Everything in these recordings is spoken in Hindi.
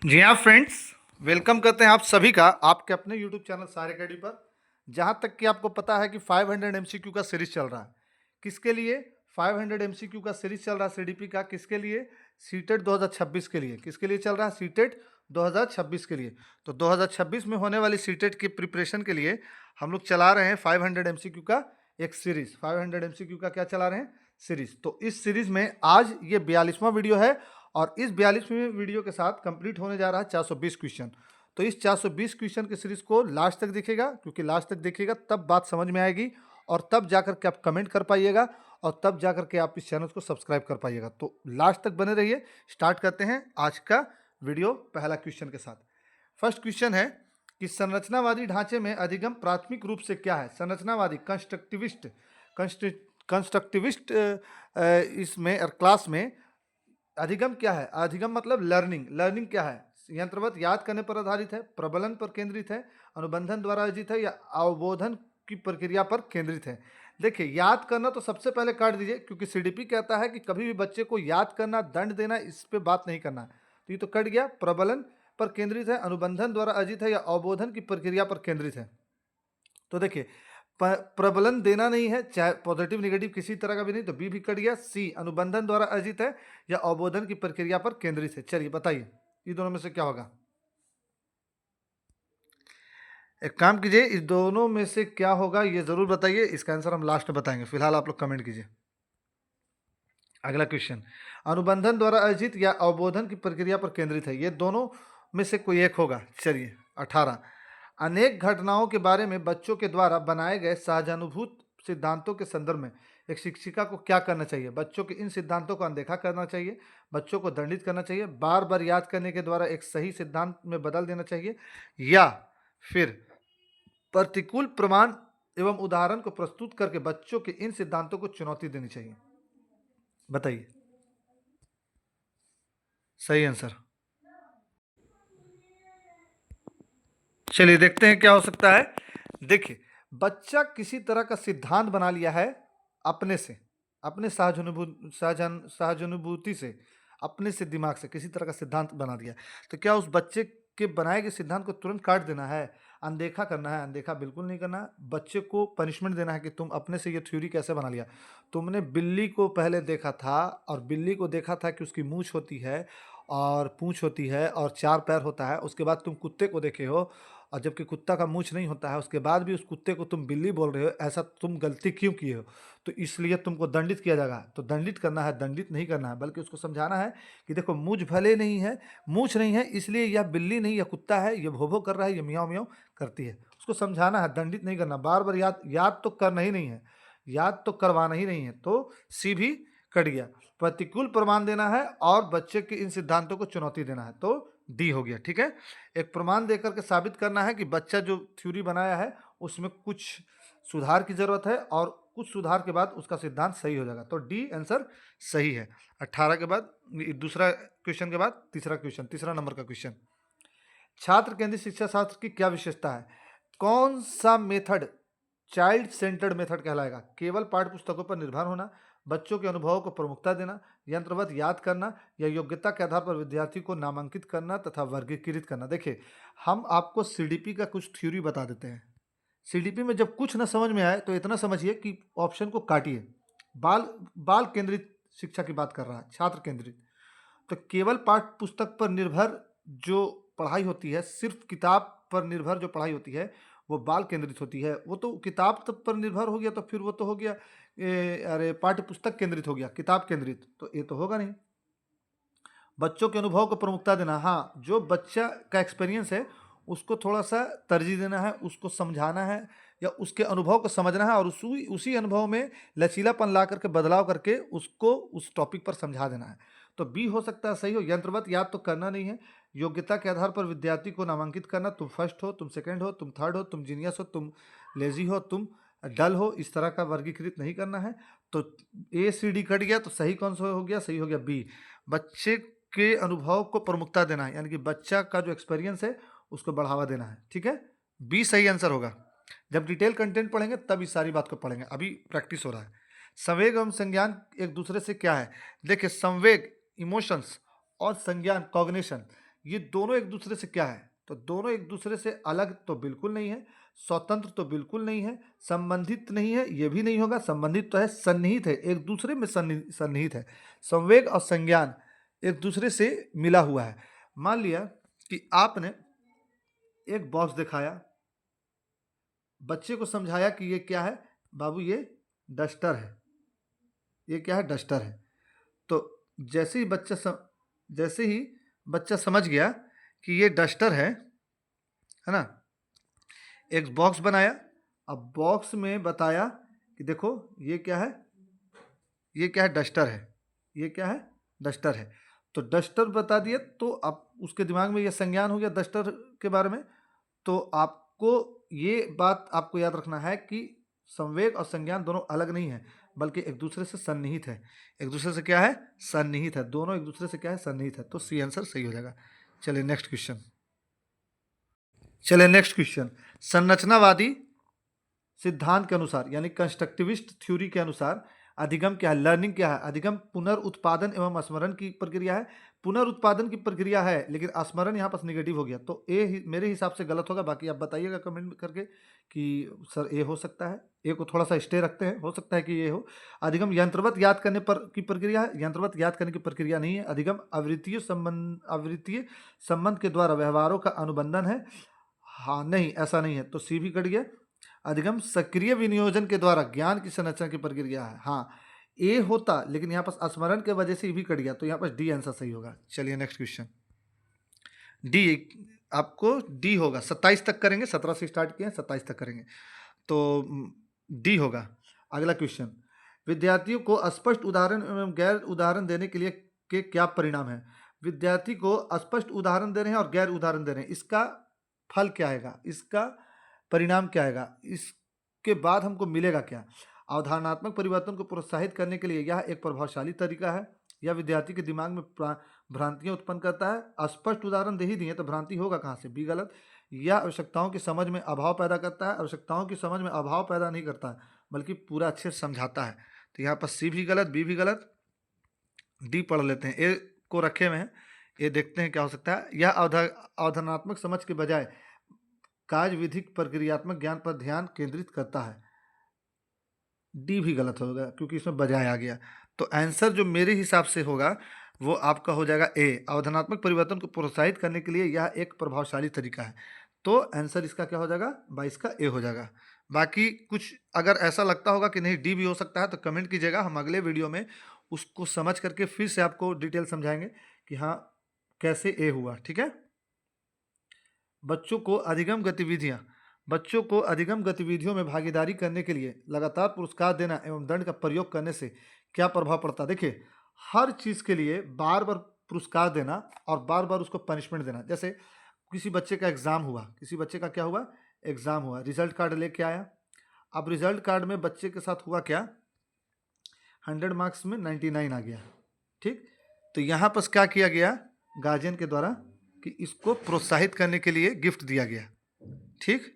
जी हाँ फ्रेंड्स, वेलकम करते हैं आप सभी का आपके अपने यूट्यूब चैनल सारे अकेडमी पर। जहाँ तक कि आपको पता है कि 500 एमसीक्यू का सीरीज चल रहा है। किसके लिए 500 एमसीक्यू का सीरीज चल रहा है सीडीपी का? किसके लिए? सीटेट 2026 के लिए। किसके लिए चल रहा है? सीटेट 2026 के लिए। तो 2026 में होने वाली सीटेट की प्रिपरेशन के लिए हम लोग चला रहे हैं 500 एमसीक्यू का एक सीरीज। 500 एमसीक्यू का क्या चला रहे हैं? सीरीज। तो इस सीरीज में आज ये 42वां वीडियो है और इस 42वें वीडियो के साथ कंप्लीट होने जा रहा है 420 क्वेश्चन। तो इस 420 क्वेश्चन की सीरीज को लास्ट तक देखिएगा, क्योंकि लास्ट तक देखिएगा तब बात समझ में आएगी और तब जाकर के आप कमेंट कर पाइएगा और तब जाकर के आप इस चैनल को सब्सक्राइब कर पाइएगा। तो लास्ट तक बने रहिए। स्टार्ट करते हैं आज का वीडियो पहला क्वेश्चन के साथ। फर्स्ट क्वेश्चन है कि संरचनावादी ढांचे में अधिगम प्राथमिक रूप से क्या है? संरचनावादी कंस्ट्रक्टिविस्ट कंस्ट्रक्टिविस्ट इसमें क्लास में अधिगम क्या है? अधिगम मतलब लर्निंग। लर्निंग क्या है? यंत्रवत याद करने पर आधारित है, प्रबलन पर केंद्रित है, अनुबंधन द्वारा अर्जित है या अवबोधन की प्रक्रिया पर केंद्रित है? देखिए, याद करना तो सबसे पहले काट दीजिए, क्योंकि सीडीपी कहता है कि कभी भी बच्चे को याद करना, दंड देना, इस पे बात नहीं करना है। तो ये तो कट गया। प्रबलन पर केंद्रित है, अनुबंधन द्वारा अर्जित है या अवबोधन की प्रक्रिया पर केंद्रित है। तो देखिए, प्रबलन देना नहीं है, चाहे पॉजिटिव नेगेटिव किसी तरह का भी नहीं, तो बी भी कट गया। सी अनुबंधन द्वारा अर्जित है या अवबोधन की प्रक्रिया पर केंद्रित है। चलिए बताइए, ये दोनों में से क्या होगा? एक काम कीजिए, इस दोनों में से क्या होगा ये जरूर बताइए। इसका आंसर हम लास्ट में बताएंगे, फिलहाल आप लोग कमेंट कीजिए। अगला क्वेश्चन, अनुबंधन द्वारा अर्जित या अवबोधन की प्रक्रिया पर केंद्रित है, ये दोनों में से कोई एक होगा। चलिए 18, अनेक घटनाओं के बारे में बच्चों के द्वारा बनाए गए सहजानुभूत सिद्धांतों के संदर्भ में एक शिक्षिका को क्या करना चाहिए? बच्चों के इन सिद्धांतों को अनदेखा करना चाहिए, बच्चों को दंडित करना चाहिए, बार बार याद करने के द्वारा एक सही सिद्धांत में बदल देना चाहिए, या फिर प्रतिकूल प्रमाण एवं उदाहरण को प्रस्तुत करके बच्चों के इन सिद्धांतों को चुनौती देनी चाहिए? बताइए सही आंसर। चलिए देखते हैं क्या हो सकता है। देखिए, बच्चा किसी तरह का सिद्धांत बना लिया है अपने से, अपने सहानुभूति से, अपने से दिमाग से किसी तरह का सिद्धांत बना दिया। तो क्या उस बच्चे के बनाए गए सिद्धांत को तुरंत काट देना है, अनदेखा करना है? अनदेखा बिल्कुल नहीं करना है। बच्चे को पनिशमेंट देना है कि तुम अपने से ये थ्योरी कैसे बना लिया। तुमने बिल्ली को पहले देखा था और बिल्ली को देखा था कि उसकी मूंछ होती है और पूंछ होती है और चार पैर होता है। उसके बाद तुम कुत्ते को देखे हो और जबकि कुत्ता का मूंछ नहीं होता है, उसके बाद भी उस कुत्ते को तुम बिल्ली बोल रहे हो। ऐसा तुम गलती क्यों किए हो? तो इसलिए तुमको दंडित किया जाएगा। तो दंडित करना है, दंडित नहीं करना है, बल्कि उसको समझाना है कि देखो, मूंछ भले नहीं है, मूंछ नहीं है, इसलिए यह बिल्ली नहीं, यह कुत्ता है, यह भो भो कर रहा है, यह मियाँ मियाँ करती है। उसको समझाना है, दंडित नहीं करना। बार बार याद याद तो करना ही नहीं है, याद तो करवाना ही नहीं है। तो सी भी कट गया। प्रतिकूल प्रमाण देना है और बच्चे के इन सिद्धांतों को चुनौती देना है, तो डी हो गया। ठीक है, एक प्रमाण देकर के साबित करना है कि बच्चा जो थ्योरी बनाया है उसमें कुछ सुधार की जरूरत है और कुछ सुधार के बाद उसका सिद्धांत सही हो जाएगा। तो डी आंसर सही है। 18 के बाद दूसरा क्वेश्चन के बाद तीसरा क्वेश्चन, तीसरा नंबर का क्वेश्चन, छात्र केंद्रित शिक्षा शास्त्र की क्या विशेषता है? कौन सा मेथड चाइल्ड सेंटर्ड मेथड कहलाएगा? केवल पाठ्य पुस्तकों पर निर्भर होना, बच्चों के अनुभवों को प्रमुखता देना, यंत्रवत याद करना, या योग्यता के आधार पर विद्यार्थी को नामांकित करना तथा वर्गीकृत करना। देखिए, हम आपको सीडीपी का कुछ थ्योरी बता देते हैं। सीडीपी में जब कुछ न समझ में आए तो इतना समझिए कि ऑप्शन को काटिए। बाल बाल केंद्रित शिक्षा की बात कर रहा है, छात्र केंद्रित। तो केवल पाठ्य पुस्तक पर निर्भर जो पढ़ाई होती है, सिर्फ किताब पर निर्भर जो पढ़ाई होती है, वो बाल केंद्रित होती है। वो तो किताब तक पर निर्भर हो गया, तो फिर वो तो हो गया अरे पाठ्य पुस्तक केंद्रित हो गया, किताब केंद्रित तो ये तो होगा नहीं। बच्चों के अनुभव को प्रमुखता देना, हाँ, जो बच्चा का एक्सपीरियंस है उसको थोड़ा सा तरजीह देना है, उसको समझाना है या उसके अनुभव को समझना है और उसी उसी अनुभव में लचीलापन ला करके बदलाव करके उसको उस टॉपिक पर समझा देना है। तो बी हो सकता है सही हो। यंत्रवत याद तो करना नहीं है, योग्यता के आधार पर विद्यार्थी को नामांकित करना, तुम फर्स्ट हो, तुम सेकंड हो, तुम थर्ड हो, तुम जीनियस हो, तुम लेजी हो, तुम डल हो, इस तरह का वर्गीकृत नहीं करना है। तो ए सी डी कट गया, तो सही कौन सा हो गया? सही हो गया बी, बच्चे के अनुभव को प्रमुखता देना है, यानी कि बच्चा का जो एक्सपीरियंस है उसको बढ़ावा देना है। ठीक है, बी सही आंसर होगा। जब डिटेल कंटेंट पढ़ेंगे तब इस सारी बात को पढ़ेंगे, अभी प्रैक्टिस हो रहा है। संवेग एवं संज्ञान एक दूसरे से क्या है? देखिए, संवेग इमोशंस और संज्ञान कॉग्निशन, ये दोनों एक दूसरे से क्या है, तो दोनों एक दूसरे से अलग तो बिल्कुल नहीं है, स्वतंत्र तो बिल्कुल नहीं है, संबंधित नहीं है, ये भी नहीं होगा, संबंधित तो है, सन्निहित है, एक दूसरे में सन्निहित है। संवेग और संज्ञान एक दूसरे से मिला हुआ है। मान लिया कि आपने एक बॉक्स दिखाया, बच्चे को समझाया कि ये क्या है, बाबू ये डस्टर है, ये क्या है, डस्टर है। तो जैसे ही जैसे ही बच्चा समझ गया कि ये डस्टर है ना, एक बॉक्स बनाया, अब बॉक्स में बताया कि देखो ये क्या है, ये क्या है, डस्टर है, ये क्या है, डस्टर है। तो डस्टर बता दिया, तो अब उसके दिमाग में ये संज्ञान हो गया डस्टर के बारे में। तो आपको ये बात आपको याद रखना है कि संवेग और संज्ञान दोनों अलग नहीं है, बल्कि एक दूसरे से सन्निहित है। एक दूसरे से क्या है, सन्निहित है, दोनों एक दूसरे से क्या है, सन्निहित है। तो सी आंसर सही हो जाएगा। चलिए नेक्स्ट क्वेश्चन। संरचनावादी सिद्धांत के अनुसार, यानी कंस्ट्रक्टिविस्ट थ्योरी के अनुसार, अधिगम क्या है, लर्निंग क्या है? अधिगम पुनर्उत्पादन एवं स्मरण की प्रक्रिया है। पुनर्उत्पादन की प्रक्रिया है, लेकिन स्मरण यहाँ पर निगेटिव हो गया, तो ए मेरे हिसाब से गलत होगा। बाकी आप बताइएगा कमेंट करके कि सर ए हो सकता है, ए को थोड़ा सा स्टे रखते हैं, हो सकता है कि ये हो। अधिगम यंत्रवत याद करने पर की प्रक्रिया है, यंत्रवत याद करने की प्रक्रिया नहीं है। अधिगम अवृत्तीय संबंध के द्वारा व्यवहारों का अनुबंधन है। हाँ नहीं, ऐसा नहीं है, तो सी भी कट गया। अधिगम सक्रिय विनियोजन के द्वारा ज्ञान की संरचना की प्रक्रिया है। हाँ ए होता, लेकिन यहाँ पर स्मरण के वजह से भी कट गया, तो यहाँ पर डी आंसर सही होगा। चलिए नेक्स्ट क्वेश्चन, डी आपको डी होगा। 27 तक करेंगे, 17 से स्टार्ट किए हैं, 27 तक करेंगे, तो डी होगा। अगला क्वेश्चन, विद्यार्थियों को स्पष्ट उदाहरण एवं गैर उदाहरण देने के लिए के क्या परिणाम है? विद्यार्थी को स्पष्ट उदाहरण दे रहे हैं और गैर उदाहरण दे रहे हैं, इसका फल क्या आएगा, इसका परिणाम क्या आएगा, इसके बाद हमको मिलेगा क्या? अवधारणात्मक परिवर्तन को प्रोत्साहित करने के लिए यह एक प्रभावशाली तरीका है। यह विद्यार्थी के दिमाग में भ्रांतियां उत्पन्न करता है। स्पष्ट उदाहरण दे ही दिए तो भ्रांति होगा कहाँ से, बी गलत। यह आवश्यकताओं की समझ में अभाव पैदा करता है। आवश्यकताओं की समझ में अभाव पैदा नहीं करता है, बल्कि पूरा अच्छे से समझाता है। तो यहाँ पर सी भी गलत, बी भी गलत, डी पढ़ लेते हैं। ए को रखे हुए हैं, ये देखते हैं क्या हो सकता है। यह अवधारणात्मक समझ के बजाय कार्य विधिक प्रक्रियात्मक ज्ञान पर ध्यान केंद्रित करता है। डी भी गलत होगा क्योंकि इसमें बजाय आ गया। तो आंसर जो मेरे हिसाब से होगा वो आपका हो जाएगा ए, अवधारणात्मक परिवर्तन को प्रोत्साहित करने के लिए यह एक प्रभावशाली तरीका है। तो आंसर इसका क्या हो जाएगा, 22 का ए हो जाएगा। बाकी कुछ अगर ऐसा लगता होगा कि नहीं डी भी हो सकता है तो कमेंट कीजिएगा, हम अगले वीडियो में उसको समझ करके फिर से आपको डिटेल समझाएंगे कि हाँ कैसे ए हुआ। ठीक है। बच्चों को अधिगम गतिविधियों में भागीदारी करने के लिए लगातार पुरस्कार देना एवं दंड का प्रयोग करने से क्या प्रभाव पड़ता है? देखिए, हर चीज़ के लिए बार बार पुरस्कार देना और बार बार उसको पनिशमेंट देना। जैसे किसी बच्चे का एग्ज़ाम हुआ, किसी बच्चे का क्या हुआ, एग्ज़ाम हुआ, रिजल्ट कार्ड लेके आया। अब रिजल्ट कार्ड में बच्चे के साथ हुआ क्या, 100 मार्क्स में 99 आ गया। ठीक, तो यहाँ पर क्या किया गया गार्जियन के द्वारा कि इसको प्रोत्साहित करने के लिए गिफ्ट दिया गया। ठीक,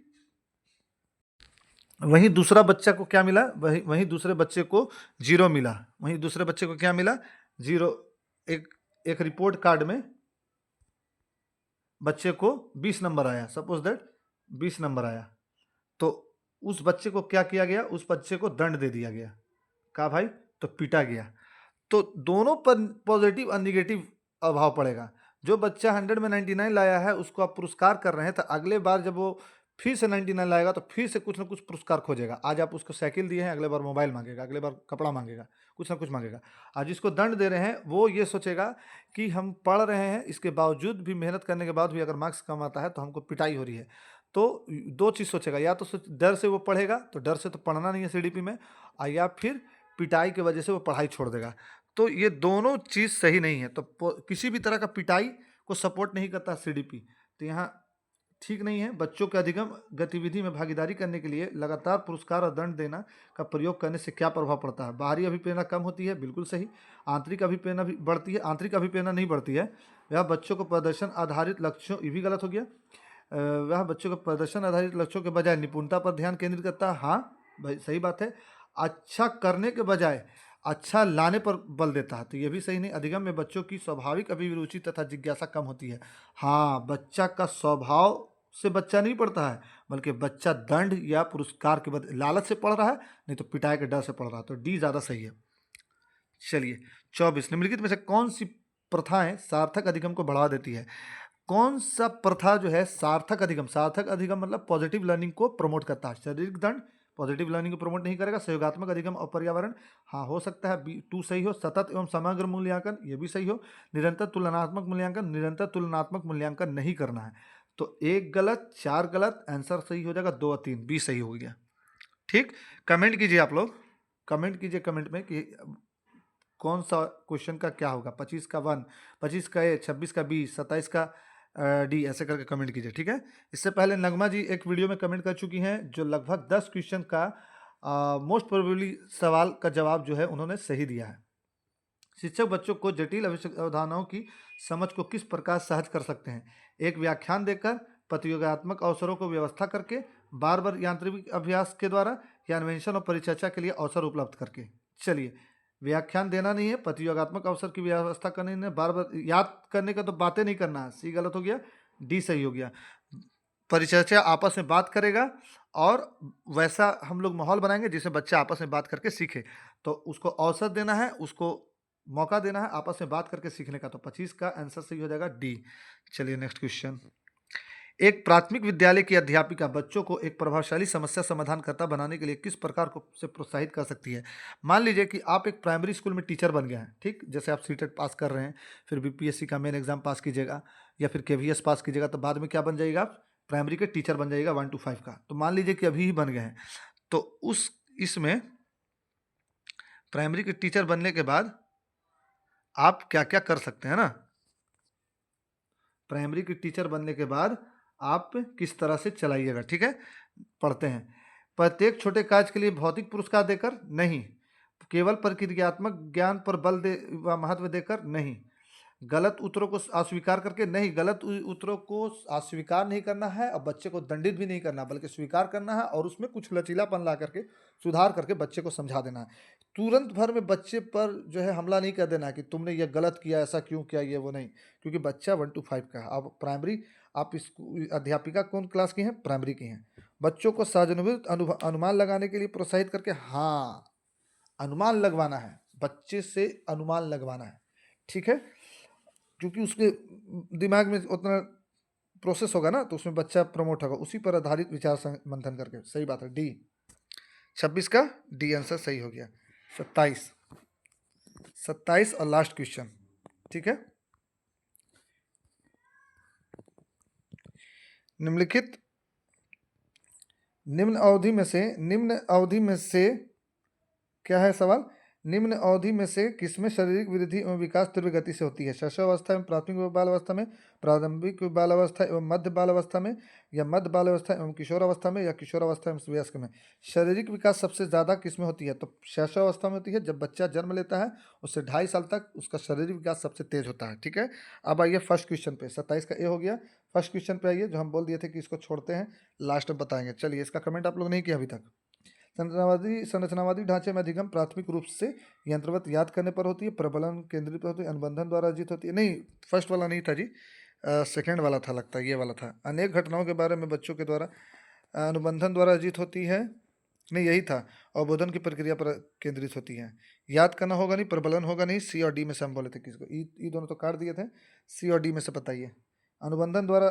वहीं दूसरा बच्चा को क्या मिला, वहीं दूसरे बच्चे को 0 मिला। वहीं दूसरे बच्चे को क्या मिला, 0। एक रिपोर्ट कार्ड में बच्चे को 20 नंबर आया, सपोज दैट 20 नंबर आया, तो उस बच्चे को क्या किया गया, उस बच्चे को दंड दे दिया गया। कहा भाई, तो पीटा गया। तो दोनों पर पॉजिटिव और निगेटिव अभाव पड़ेगा। जो बच्चा 100 में 99 लाया है उसको आप पुरस्कार कर रहे हैं, तो अगले बार जब वो फिर से 99 लाएगा तो फिर से कुछ ना कुछ पुरस्कार खोजेगा। आज आप उसको साइकिल दिए हैं, अगले बार मोबाइल मांगेगा, अगले बार कपड़ा मांगेगा, कुछ ना कुछ मांगेगा। आज जिसको दंड दे रहे हैं वो ये सोचेगा कि हम पढ़ रहे हैं, इसके बावजूद भी, मेहनत करने के बाद भी अगर मार्क्स कम आता है तो हमको पिटाई हो रही है। तो दो चीज़ सोचेगा, या तो डर से वो पढ़ेगा, तो डर से तो पढ़ना नहीं है सीडीपी में, या फिर पिटाई की वजह से वो पढ़ाई छोड़ देगा। तो ये दोनों चीज़ सही नहीं है। तो किसी भी तरह का पिटाई को सपोर्ट नहीं करता सीडीपी, तो यहाँ ठीक नहीं है। बच्चों के अधिगम गतिविधि में भागीदारी करने के लिए लगातार पुरस्कार और दंड देना का प्रयोग करने से क्या प्रभाव पड़ता है? बाहरी अभिप्रेरणा कम होती है, बिल्कुल सही। आंतरिक अभिप्रेरणा भी बढ़ती है, आंतरिक अभिप्रेरणा नहीं बढ़ती है। वह बच्चों को प्रदर्शन आधारित लक्ष्यों, ये भी गलत हो गया। वह बच्चों को प्रदर्शन आधारित लक्ष्यों के बजाय निपुणता पर ध्यान केंद्रित करता है। हाँ भाई, सही बात है। अच्छा करने के बजाय अच्छा लाने पर बल देता है, तो ये भी सही नहीं। अधिगम में बच्चों की स्वाभाविक अभिरुचि तथा जिज्ञासा कम होती है। हाँ, बच्चा का स्वभाव से बच्चा नहीं पढ़ता है, बल्कि बच्चा दंड या पुरस्कार के बदले लालच से पढ़ रहा है, नहीं तो पिटाई के डर से पढ़ रहा है। तो डी ज़्यादा सही है। चलिए 24, निम्नलिखित में से कौन सी प्रथाएं सार्थक अधिगम को बढ़ावा देती है? कौन सा प्रथा जो है सार्थक अधिगम, सार्थक अधिगम मतलब पॉजिटिव लर्निंग को प्रमोट करता है। शारीरिक दंड पॉजिटिव लर्निंग को प्रमोट नहीं करेगा। सहयोगात्मक अधिगम और पर्यावरण, हाँ हो सकता है बी 2 सही हो। सतत एवं समग्र मूल्यांकन, ये भी सही हो। निरंतर तुलनात्मक मूल्यांकन, निरंतर तुलनात्मक मूल्यांकन नहीं करना है। तो एक गलत, 4 गलत, आंसर सही हो जाएगा 2 और 3, बी सही हो गया। ठीक, कमेंट कीजिए आप लोग, कमेंट कीजिए कमेंट में कि कौन सा क्वेश्चन का क्या होगा। 25 का 1, 25 का ए, 26 का बी, 27 का डी, ऐसे करके कमेंट कीजिए। ठीक है, इससे पहले नगमा जी एक वीडियो में कमेंट कर चुकी हैं, जो लगभग 10 क्वेश्चन का मोस्ट प्रोबेबली सवाल का जवाब जो है उन्होंने सही दिया है। शिक्षक बच्चों को जटिल अवधारणाओं की समझ को किस प्रकार सहज कर सकते हैं? एक व्याख्यान देकर, प्रतियोगात्मक अवसरों को व्यवस्था करके, बार बार यांत्रिक अभ्यास के द्वारा, या अन्वेषण और परिचर्चा के लिए अवसर उपलब्ध करके। चलिए, व्याख्यान देना नहीं है, प्रतियोगात्मक अवसर की व्यवस्था करनी है, बार बार याद करने का तो बातें नहीं करना है। सी गलत हो गया, डी सही हो गया। परिचर्चा आपस में बात करेगा, और वैसा हम लोग माहौल बनाएंगे जिससे बच्चा आपस में बात करके सीखे। तो उसको अवसर देना है, उसको मौका देना है आपस में बात करके सीखने का। तो 25 का आंसर सही हो जाएगा डी। चलिए नेक्स्ट क्वेश्चन। एक प्राथमिक विद्यालय की अध्यापिका बच्चों को एक प्रभावशाली समस्या समाधानकर्ता बनाने के लिए किस प्रकार को से प्रोत्साहित कर सकती है? मान लीजिए कि आप एक प्राइमरी स्कूल में टीचर बन गए हैं, ठीक, जैसे आप सीटेट पास कर रहे हैं, फिर बीपीएससी का मेन एग्जाम पास कीजिएगा, या फिर केवीएस पास कीजिएगा, तो बाद में क्या बन जाएगा? आप प्राइमरी के टीचर बन जाइएगा 1 to 5 का। तो मान लीजिए कि अभी ही बन गए हैं, तो उस इसमें प्राइमरी के टीचर बनने के बाद आप क्या क्या कर सकते हैं ना? प्राइमरी के टीचर बनने के बाद आप किस तरह से चलाइएगा, ठीक है। पढ़ते हैं, प्रत्येक छोटे कार्य के लिए भौतिक पुरस्कार देकर नहीं, केवल प्रक्रियात्मक ज्ञान पर बल दे व महत्व देकर नहीं, गलत उत्तरों को अस्वीकार करके नहीं, गलत उत्तरों को अस्वीकार नहीं करना है और बच्चे को दंडित भी नहीं करना, बल्कि स्वीकार करना है और उसमें कुछ लचीलापन ला करके, सुधार करके बच्चे को समझा देना है। तुरंत भर में बच्चे पर जो है हमला नहीं कर देना है कि तुमने ये गलत किया, ऐसा क्यों किया, ये वो नहीं, क्योंकि बच्चा 1 to 5 का है। अब प्राइमरी, आप इस अध्यापिका कौन क्लास की हैं? प्राइमरी की हैं। बच्चों को सहजानुभूति अनुमान लगाने के लिए प्रोत्साहित करके, हाँ अनुमान लगवाना है, बच्चे से अनुमान लगवाना है, ठीक है, क्योंकि उसके दिमाग में उतना प्रोसेस होगा ना, तो उसमें बच्चा प्रमोट होगा, उसी पर आधारित विचार मंथन करके। सही बात है, डी 26 का डी आंसर सही हो गया। 27 और लास्ट क्वेश्चन, ठीक है। निम्नलिखित निम्न अवधि में से क्या है सवाल? निम्न अवधि में से किसमें शारीरिक वृद्धि एवं विकास तीव्र गति से होती है? शैशवावस्था में, प्राथमिक बाल अवस्था में, प्रारंभिक बाल अवस्था एवं मध्य बाल अवस्था में, या मध्य बाल अवस्था एवं किशोर अवस्था में, या किशोर अवस्था एवं वयस्क में? शारीरिक विकास सबसे ज़्यादा किसमें होती है? तो शैशवावस्था में होती है। जब बच्चा जन्म लेता है उससे 2.5 साल तक उसका शारीरिक विकास सबसे तेज होता है, ठीक है। अब आइए फर्स्ट क्वेश्चन पे, 27 का ए हो गया। फर्स्ट क्वेश्चन पे आइए, जो हम बोल दिए थे कि इसको छोड़ते हैं, लास्ट में बताएंगे। चलिए, इसका कमेंट आप लोग नहीं किया अभी तक। संरचनावादी ढांचे में अधिगम प्राथमिक रूप से यंत्रवत याद करने पर होती है, प्रबलन केंद्रित पर होती है, अनुबंधन द्वारा अर्जित होती है। नहीं, फर्स्ट वाला नहीं था जी, सेकंड वाला था, लगता है ये वाला था। अनेक घटनाओं के बारे में बच्चों के द्वारा अनुबंधन द्वारा अर्जित होती है, नहीं यही था। अवबोधन की प्रक्रिया पर केंद्रित होती है। याद करना होगा नहीं, प्रबलन होगा नहीं। सी और डी में से हम बोले थे किसको, ई दोनों तो काट दिए थे। सी और डी में से बताइए। अनुबंधन द्वारा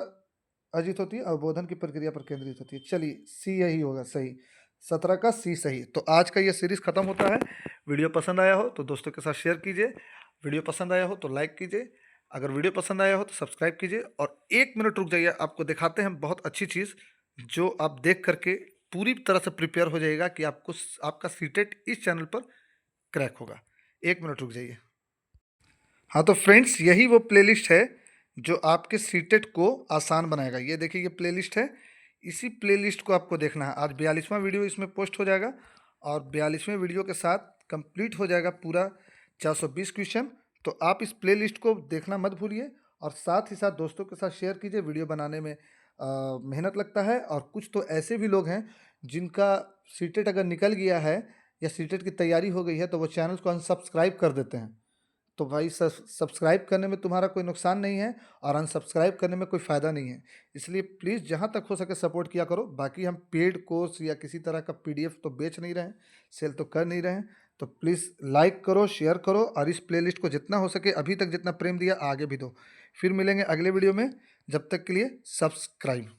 अर्जित होती है, अवबोधन की प्रक्रिया पर केंद्रित होती है। चलिए, सी यही होगा सही, 17 का सी सही। तो आज का ये सीरीज़ खत्म होता है। वीडियो पसंद आया हो तो दोस्तों के साथ शेयर कीजिए, वीडियो पसंद आया हो तो लाइक कीजिए, अगर वीडियो पसंद आया हो तो सब्सक्राइब कीजिए। और 1 मिनट रुक जाइए, आपको दिखाते हैं बहुत अच्छी चीज़, जो आप देख करके पूरी तरह से प्रिपेयर हो जाएगा कि आपको आपका सीटेट इस चैनल पर क्रैक होगा। 1 मिनट रुक जाइए। हाँ तो फ्रेंड्स, यही वो प्लेलिस्ट है जो आपके सीटेट को आसान बनाएगा। ये देखिए, ये प्लेलिस्ट है, इसी प्लेलिस्ट को आपको देखना है। आज 42वां वीडियो इसमें पोस्ट हो जाएगा, और 42वें वीडियो के साथ कंप्लीट हो जाएगा पूरा 420 क्वेश्चन। तो आप इस प्लेलिस्ट को देखना मत भूलिए, और साथ ही साथ दोस्तों के साथ शेयर कीजिए। वीडियो बनाने में मेहनत लगता है, और कुछ तो ऐसे भी लोग हैं जिनका सीटेट अगर निकल गया है या सीटेट की तैयारी हो गई है तो वो चैनल को अनसब्सक्राइब कर देते हैं। तो भाई सब्सक्राइब करने में तुम्हारा कोई नुकसान नहीं है और अनसब्सक्राइब करने में कोई फ़ायदा नहीं है। इसलिए प्लीज़ जहाँ तक हो सके सपोर्ट किया करो। बाकी हम पेड कोर्स या किसी तरह का पीडीएफ तो बेच नहीं रहे हैं, सेल तो कर नहीं रहे हैं। तो प्लीज़ लाइक करो, शेयर करो और इस प्लेलिस्ट को जितना हो सके अभी तक जितना प्रेम दिया आगे भी दो। फिर मिलेंगे अगले वीडियो में, जब तक के लिए सब्सक्राइब।